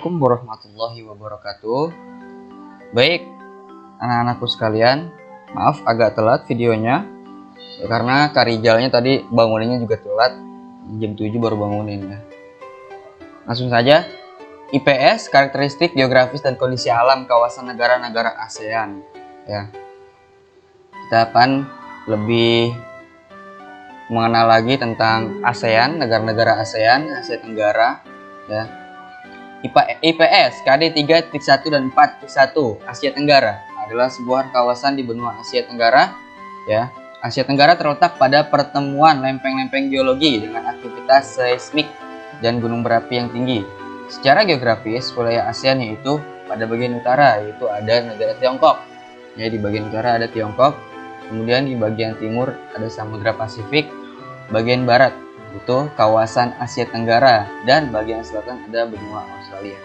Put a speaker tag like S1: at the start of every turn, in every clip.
S1: Assalamualaikum warahmatullahi wabarakatuh. Baik, anak-anakku sekalian, maaf agak telat videonya karena Kak Rijalnya tadi banguninnya juga telat, jam 7 baru bangunin ya. Langsung saja, IPS, karakteristik geografis dan kondisi alam kawasan negara-negara ASEAN ya. Kita akan lebih mengenal lagi tentang ASEAN, negara-negara ASEAN, Asia Tenggara ya. IPS KD 3.1 dan 4.1 Asia Tenggara adalah sebuah kawasan di benua Asia Tenggara ya. Asia Tenggara terletak pada pertemuan lempeng-lempeng geologi dengan aktivitas seismik dan gunung berapi yang tinggi. Secara geografis, wilayah ASEAN yaitu pada bagian utara yaitu ada negara Tiongkok. Ya, di bagian utara ada Tiongkok, kemudian di bagian timur ada Samudra Pasifik, bagian barat itu kawasan Asia Tenggara, dan bagian selatan ada benua Australia.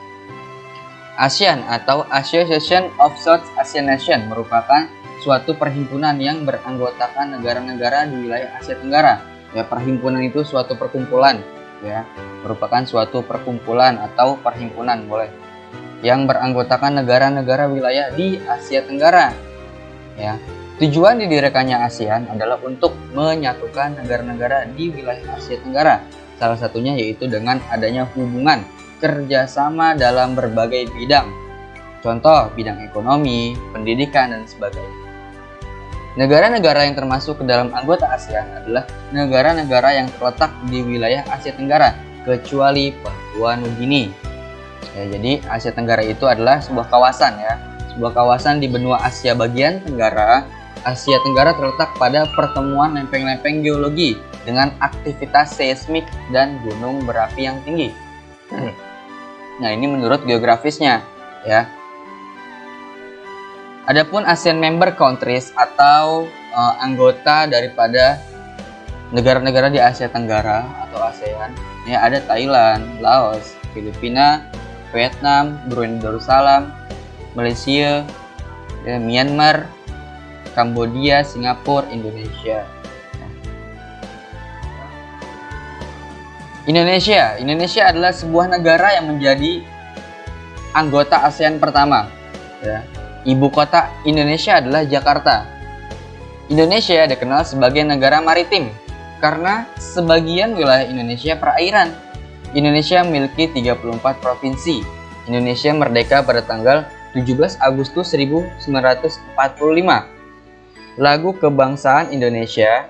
S1: ASEAN atau Association of South Asian Nations merupakan suatu perhimpunan yang beranggotakan negara-negara di wilayah Asia Tenggara. Ya, perhimpunan itu suatu perkumpulan, ya, merupakan suatu perkumpulan atau perhimpunan boleh, yang beranggotakan negara-negara wilayah di Asia Tenggara. Ya. Tujuan didirikannya ASEAN adalah untuk menyatukan negara-negara di wilayah Asia Tenggara. Salah satunya yaitu dengan adanya hubungan kerjasama dalam berbagai bidang. Contoh, bidang ekonomi, pendidikan, dan sebagainya. Negara-negara yang termasuk ke dalam anggota ASEAN adalah negara-negara yang terletak di wilayah Asia Tenggara, kecuali Papua Nugini. Ya, jadi Asia Tenggara itu adalah sebuah kawasan ya. Sebuah kawasan di benua Asia bagian Tenggara. Asia Tenggara terletak pada pertemuan lempeng-lempeng geologi dengan aktivitas seismik dan gunung berapi yang tinggi. Nah, ini menurut geografisnya ya. Adapun ASEAN member countries atau anggota daripada negara-negara di Asia Tenggara atau ASEAN, ya ada Thailand, Laos, Filipina, Vietnam, Brunei Darussalam, Malaysia, ya, Myanmar, Kambodia, Singapura, Indonesia. Indonesia adalah sebuah negara yang menjadi anggota ASEAN pertama. Ya. Ibu kota Indonesia adalah Jakarta. Indonesia dikenal sebagai negara maritim karena sebagian wilayah Indonesia perairan. Indonesia memiliki 34 provinsi. Indonesia merdeka pada tanggal 17 Agustus 1945. Lagu kebangsaan Indonesia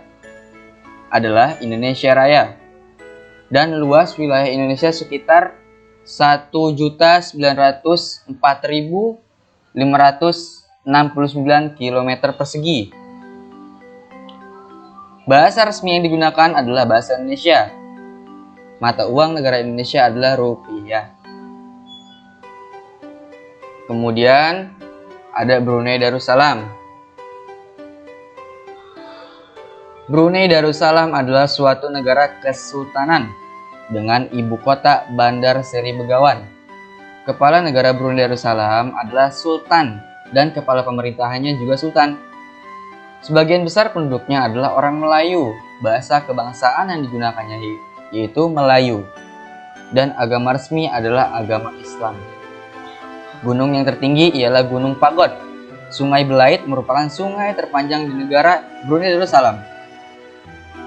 S1: adalah Indonesia Raya. Dan luas wilayah Indonesia sekitar 1.904.569 km persegi. Bahasa resmi yang digunakan adalah bahasa Indonesia. Mata uang negara Indonesia adalah rupiah. Kemudian ada Brunei Darussalam. Brunei Darussalam adalah suatu negara kesultanan dengan ibu kota Bandar Seri Begawan. Kepala negara Brunei Darussalam adalah sultan dan kepala pemerintahannya juga sultan. Sebagian besar penduduknya adalah orang Melayu. Bahasa kebangsaan yang digunakannya yaitu Melayu. Dan agama resmi adalah agama Islam. Gunung yang tertinggi ialah Gunung Pagod. Sungai Belait merupakan sungai terpanjang di negara Brunei Darussalam.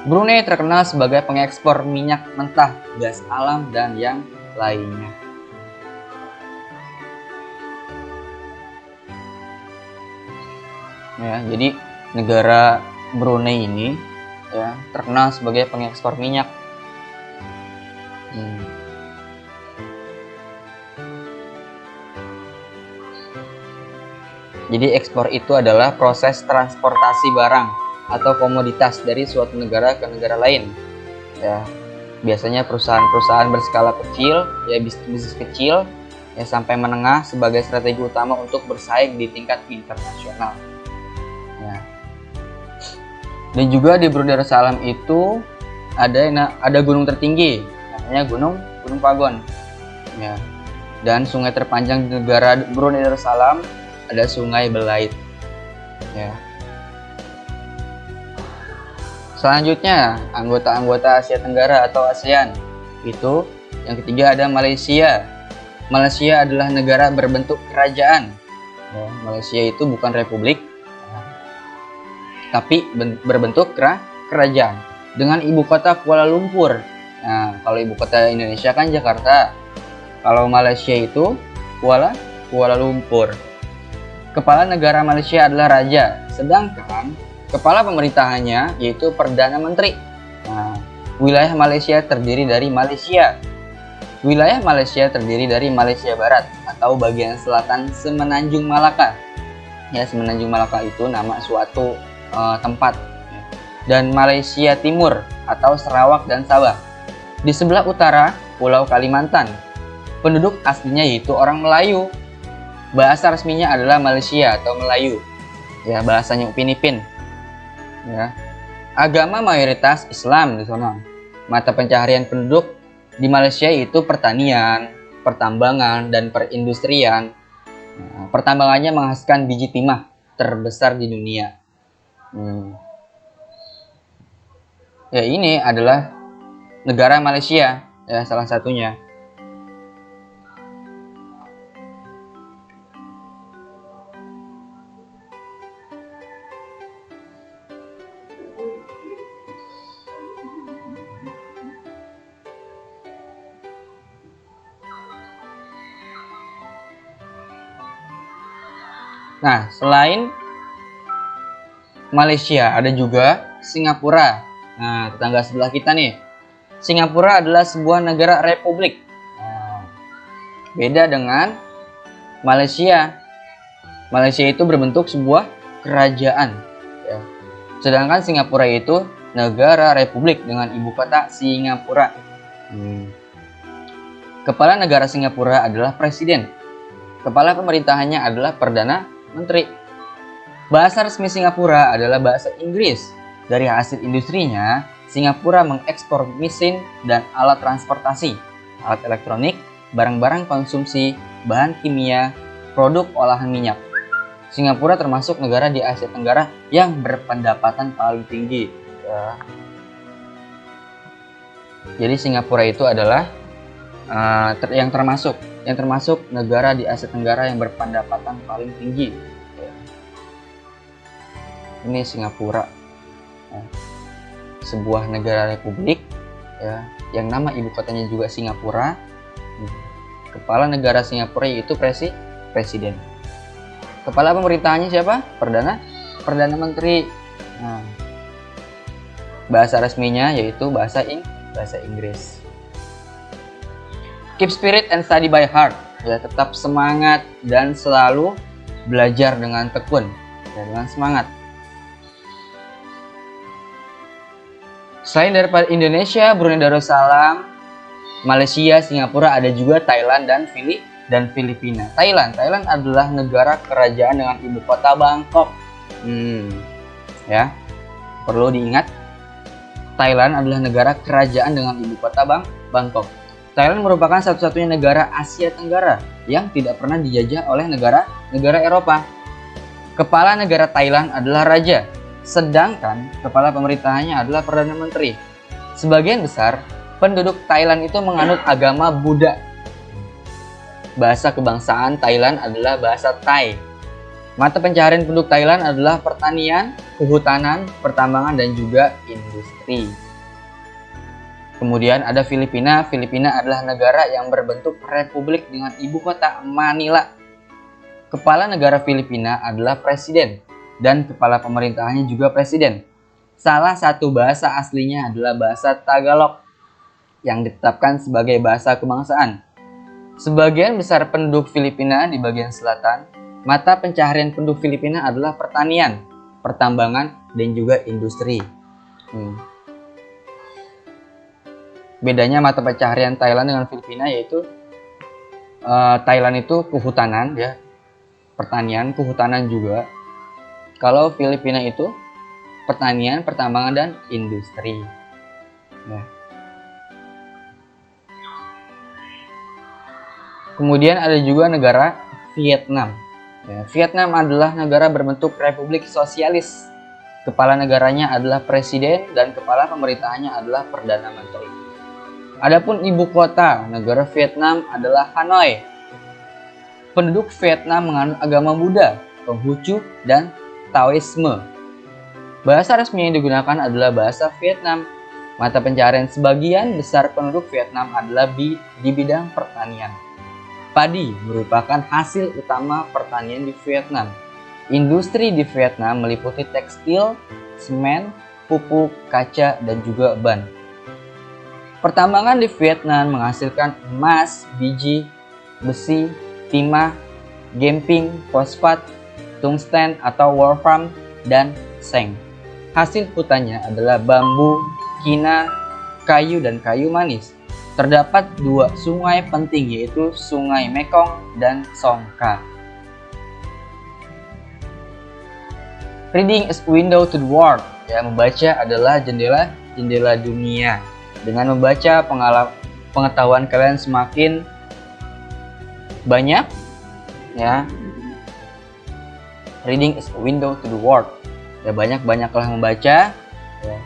S1: Brunei terkenal sebagai pengekspor minyak mentah, gas alam, dan yang lainnya. Ya, jadi negara Brunei ini ya terkenal sebagai pengekspor minyak. Jadi ekspor itu adalah proses transportasi barang atau komoditas dari suatu negara ke negara lain. Ya, biasanya perusahaan-perusahaan berskala kecil, ya bisnis kecil, ya sampai menengah sebagai strategi utama untuk bersaing di tingkat internasional. Ya. Dan juga di Brunei Darussalam itu ada gunung tertinggi, namanya Gunung Pagon. Ya. Dan sungai terpanjang di negara Brunei Darussalam ada Sungai Belait. Ya. Selanjutnya, anggota-anggota Asia Tenggara atau ASEAN. Itu yang ketiga ada Malaysia. Malaysia adalah negara berbentuk kerajaan. Ya, Malaysia itu bukan republik, tapi berbentuk kerajaan dengan ibu kota Kuala Lumpur. Nah, kalau ibu kota Indonesia kan Jakarta. Kalau Malaysia itu Kuala Lumpur. Kepala negara Malaysia adalah raja, sedangkan kepala pemerintahannya yaitu Perdana Menteri. Nah, wilayah Malaysia terdiri dari Malaysia. Wilayah Malaysia terdiri dari Malaysia Barat atau bagian selatan Semenanjung Malaka. Ya, Semenanjung Malaka itu nama suatu tempat. Dan Malaysia Timur atau Sarawak dan Sabah. Di sebelah utara, Pulau Kalimantan. Penduduk aslinya yaitu orang Melayu. Bahasa resminya adalah Malaysia atau Melayu. Ya, bahasanya Upin Ipin. Ya. Agama mayoritas Islam di sana. Mata pencaharian penduduk di Malaysia itu pertanian, pertambangan, dan perindustrian. Nah, pertambangannya menghasilkan biji timah terbesar di dunia. Ya, ini adalah negara Malaysia, ya, salah satunya. Nah, selain Malaysia, ada juga Singapura. Nah, tetangga sebelah kita nih. Singapura adalah sebuah negara republik. Nah, beda dengan Malaysia. Malaysia itu berbentuk sebuah kerajaan. Ya. Sedangkan Singapura itu negara republik dengan ibu kota Singapura. Kepala negara Singapura adalah presiden. Kepala pemerintahannya adalah Perdana Menteri. Bahasa resmi Singapura adalah bahasa Inggris. Dari hasil industrinya, Singapura mengekspor mesin dan alat transportasi, alat elektronik, barang-barang konsumsi, bahan kimia, produk olahan minyak. Singapura termasuk negara di Asia Tenggara yang berpendapatan paling tinggi. Ya. Jadi Singapura itu adalah yang termasuk negara di Asia Tenggara yang berpendapatan paling tinggi. Ini Singapura, ya. Sebuah negara republik, ya, yang nama ibu kotanya juga Singapura. Kepala negara Singapura yaitu presiden. Kepala pemerintahannya siapa? Perdana Menteri. Nah, bahasa resminya yaitu bahasa Inggris. Keep spirit and study by heart. Ya, tetap semangat dan selalu belajar dengan tekun, ya, dengan semangat. Selain daripada Indonesia, Brunei Darussalam, Malaysia, Singapura, ada juga Thailand dan Filipina. Thailand adalah negara kerajaan dengan ibu kota Bangkok. Ya, perlu diingat, Thailand adalah negara kerajaan dengan ibu kota Bangkok. Thailand merupakan satu-satunya negara Asia Tenggara yang tidak pernah dijajah oleh negara Eropa. Kepala negara Thailand adalah raja, sedangkan kepala pemerintahannya adalah Perdana Menteri. Sebagian besar penduduk Thailand itu menganut agama Buddha. Bahasa kebangsaan Thailand adalah bahasa Thai. Mata pencaharian penduduk Thailand adalah pertanian, kehutanan, pertambangan, dan juga industri. Kemudian ada Filipina. Filipina adalah negara yang berbentuk republik dengan ibu kota Manila. Kepala negara Filipina adalah presiden dan kepala pemerintahannya juga presiden. Salah satu bahasa aslinya adalah bahasa Tagalog yang ditetapkan sebagai bahasa kebangsaan. Sebagian besar penduduk Filipina di bagian selatan, mata pencaharian penduduk Filipina adalah pertanian, pertambangan, dan juga industri. Bedanya mata pencaharian Thailand dengan Filipina yaitu Thailand itu kehutanan, ya, pertanian, kehutanan juga. Kalau Filipina itu pertanian, pertambangan, dan industri. Ya. Kemudian ada juga negara Vietnam. Ya, Vietnam adalah negara berbentuk republik sosialis. Kepala negaranya adalah presiden dan kepala pemerintahannya adalah Perdana Menteri. Adapun ibu kota negara Vietnam adalah Hanoi. Penduduk Vietnam menganut agama Buddha, Konghucu, dan Taoisme. Bahasa resmi yang digunakan adalah bahasa Vietnam. Mata pencaharian sebagian besar penduduk Vietnam adalah di bidang pertanian. Padi merupakan hasil utama pertanian di Vietnam. Industri di Vietnam meliputi tekstil, semen, pupuk, kaca, dan juga ban. Pertambangan di Vietnam menghasilkan emas, biji, besi, timah, gamping, fosfat, tungsten atau wolfram, dan seng. Hasil hutannya adalah bambu, kina, kayu, dan kayu manis. Terdapat dua sungai penting, yaitu Sungai Mekong dan Songkha. Reading is window to the world. Ya, membaca adalah jendela dunia. Dengan membaca, pengetahuan kalian semakin banyak, ya. Reading is a window to the world. Ya, banyaklah membaca, ya.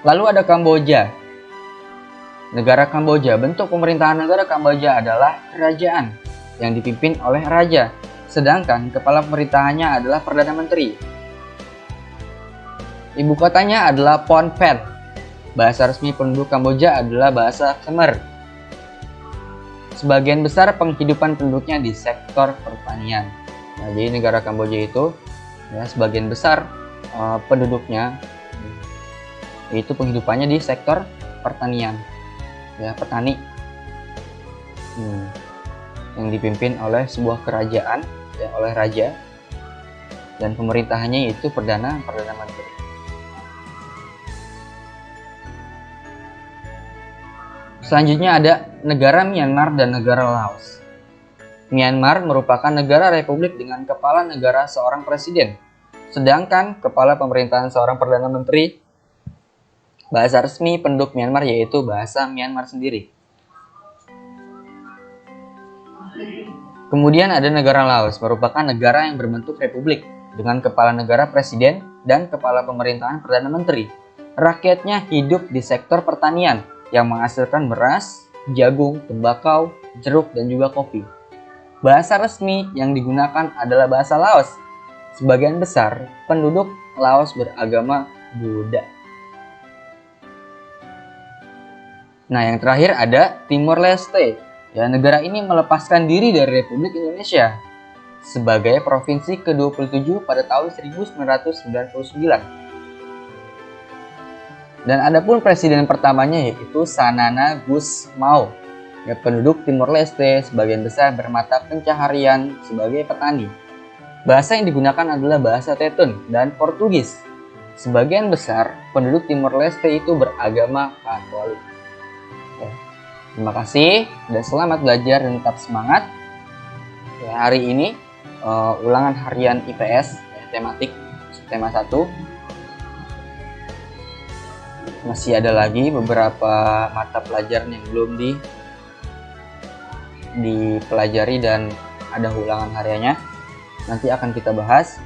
S1: Lalu ada Kamboja. Negara Kamboja. Bentuk pemerintahan negara Kamboja adalah kerajaan yang dipimpin oleh raja, sedangkan kepala pemerintahannya adalah Perdana Menteri. Ibu kotanya adalah Phnom Penh. Bahasa resmi penduduk Kamboja adalah bahasa Khmer. Sebagian besar penghidupan penduduknya di sektor pertanian. Nah, jadi negara Kamboja itu, ya, sebagian besar penduduknya itu penghidupannya di sektor pertanian, ya, petani, yang dipimpin oleh sebuah kerajaan, ya, oleh raja, dan pemerintahannya yaitu perdana menteri. Selanjutnya ada negara Myanmar dan negara Laos. Myanmar merupakan negara republik dengan kepala negara seorang presiden, sedangkan kepala pemerintahan seorang perdana menteri. Bahasa resmi penduduk Myanmar yaitu bahasa Myanmar sendiri. Kemudian ada negara Laos, merupakan negara yang berbentuk republik dengan kepala negara presiden dan kepala pemerintahan perdana menteri. Rakyatnya hidup di sektor pertanian yang menghasilkan beras, jagung, tembakau, jeruk, dan juga kopi. Bahasa resmi yang digunakan adalah bahasa Laos. Sebagian besar penduduk Laos beragama Buddha. Nah, yang terakhir ada Timor Leste. Ya, negara ini melepaskan diri dari Republik Indonesia sebagai provinsi ke-27 pada tahun 1999. Dan adapun presiden pertamanya yaitu Sanana Gusmao. Ya, penduduk Timor Leste sebagian besar bermata pencaharian sebagai petani. Bahasa yang digunakan adalah bahasa Tetun dan Portugis. Sebagian besar penduduk Timor Leste itu beragama Katolik. Ya, terima kasih dan selamat belajar dan tetap semangat. Ya, hari ini ulangan harian IPS, ya, tematik tema 1. Masih ada lagi beberapa mata pelajaran yang belum dipelajari dan ada ulangan hariannya. Nanti akan kita bahas.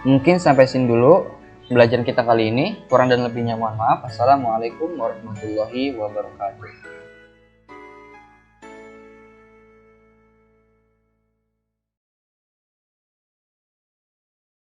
S1: Mungkin sampai sini dulu pembelajaran kita kali ini. Kurang dan lebihnya mohon maaf. Assalamualaikum warahmatullahi wabarakatuh.